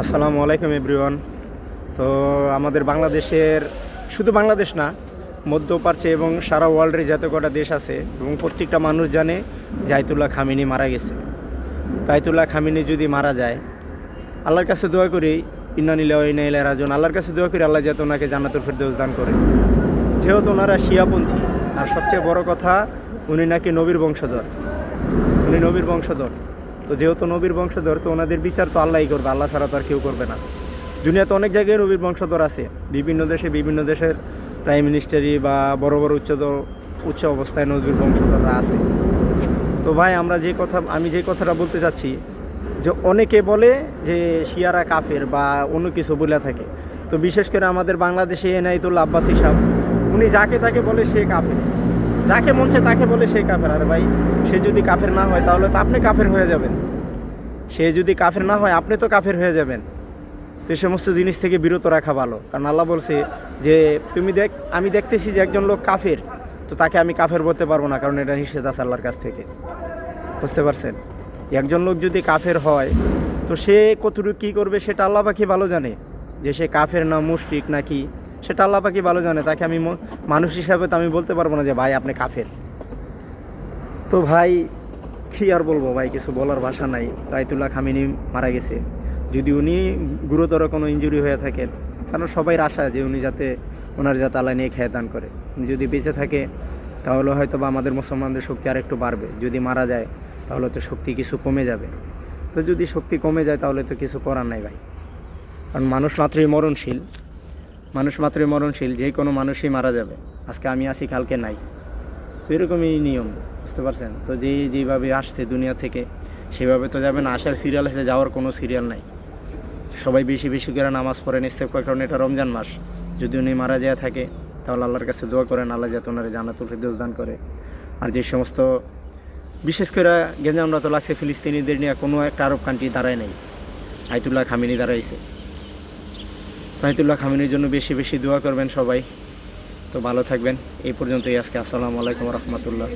আসসালামু আলাইকুম এভরিওয়ান। তো আমাদের বাংলাদেশের, শুধু বাংলাদেশ না, মধ্যপ্রাচ্যে এবং সারা ওয়ার্ল্ডের যত কটা দেশ আছে এবং প্রত্যেকটা মানুষ জানে যে আয়াতুল্লাহ খামেনি মারা গেছে। তো আয়াতুল্লাহ খামেনি যদি মারা যায়, আল্লাহর কাছে দোয়া করি, ইন্না লিল্লাহি ওয়া ইন্না ইলাইহি রাজিউন, আল্লাহর কাছে দোয়া করি আল্লাহ যাতে ওনাকে জান্নাতুল ফেরদৌস দান করে। যেহেতু ওনারা শিয়াপন্থী, আর সবচেয়ে বড় কথা উনি নাকি নবীর বংশধর, উনি নবীর বংশধর। তো যেহেতু নবীর বংশধর, তো ওনাদের বিচার তো আল্লাহই করবে, আল্লাহ ছাড়া তো আর কেউ করবে না। দুনিয়াতে অনেক জায়গায় নবীর বংশধর আছে, বিভিন্ন দেশের প্রাইম মিনিস্টারই বা বড় বড় উচ্চ অবস্থায় নবীর বংশধররা আছে। তো ভাই আমি যে কথাটা বলতে চাচ্ছি, যে অনেকে বলে যে শিয়ারা কাফের বা অন্য কিছু বলে থাকে। তো বিশেষ করে আমাদের বাংলাদেশে এনায়েতুল্লাহ আব্বাসী সাহেব, উনি যাকে তাকে বলে সে কাফের, যাকে মনছে তাকে বলে সে কাফের। আর ভাই, সে যদি কাফের না হয় তাহলে তো আপনি কাফের হয়ে যাবেন। সে যদি কাফের না হয় আপনি তো কাফের হয়ে যাবেন। তো এই সমস্ত জিনিস থেকে বিরত রাখা ভালো, কারণ আল্লাহ বলছে যে আমি দেখতেছি যে একজন লোক কাফের, তো তাকে আমি কাফের বলতে পারবো না, কারণ এটা নিষেধ আছে আল্লাহর কাছ থেকে। বুঝতে পারছেন? একজন লোক যদি কাফের হয়, তো সে কতটুকু কী করবে সেটা আল্লাহ পাকি ভালো জানে। যে সে কাফের না মুশরিক নাকি, সেটা আল্লাহ পাকি ভালো জানে। তাকে আমি মানুষ হিসাবে তো আমি বলতে পারবো না যে ভাই আপনি কাফের। তো ভাই কী আর বলবো ভাই, কিছু বলার ভাষা নাই। আয়াতুল্লাহ খামেনি মারা গেছে, যদি উনি গুরুতর কোনো ইনজুরি হয়ে থাকেন, কারণ সবাই আশা যে উনি ওনার যাতে আল্লাহ নিয়ে খেয়ে দান করে। উনি যদি বেঁচে থাকে তাহলে হয়তো বা আমাদের মুসলমানদের শক্তি আর একটু বাড়বে। যদি মারা যায় তাহলে তো শক্তি কিছু কমে যাবে। তো যদি শক্তি কমে যায় তাহলে তো কিছু করার নাই ভাই, কারণ মানুষ মাত্রই মরণশীল, যে কোনো মানুষই মারা যাবে। আজকে আমি আছি, কালকে নাই। তো এরকমই নিয়ম, বুঝতে পারছেন? তো যেভাবে আসছে দুনিয়া থেকে সেভাবে তো যাবে না। আসার সিরিয়াল আছে, যাওয়ার কোনো সিরিয়াল নাই। সবাই বেশি বেশি করে নামাজ পড়েন, ইস্তেগফার করেন, এটা রমজান মাস। যদি উনি মারা যায় থাকে তাহলে আল্লাহর কাছে দোয়া করেন আল্লাহ যাতে ওনারে জান্নাতুল ফেরদৌস দান করে। আর যে সমস্ত, বিশেষ করে গেঞ্জামরা তো লাগছে ফিলিস্তিনিদের নিয়ে, কোনো একটা আরব কান্ট্রি দাঁড়ায় নাই, আয়াতুল্লাহ খামেনি দাঁড়াইছে। তো আয়াতুল্লাহ খামেনির জন্য বেশি বেশি দোয়া করবেন সবাই। তো ভালো থাকবেন। এই পর্যন্তই আজকে। আসসালামু আলাইকুম রহমতুল্লাহ।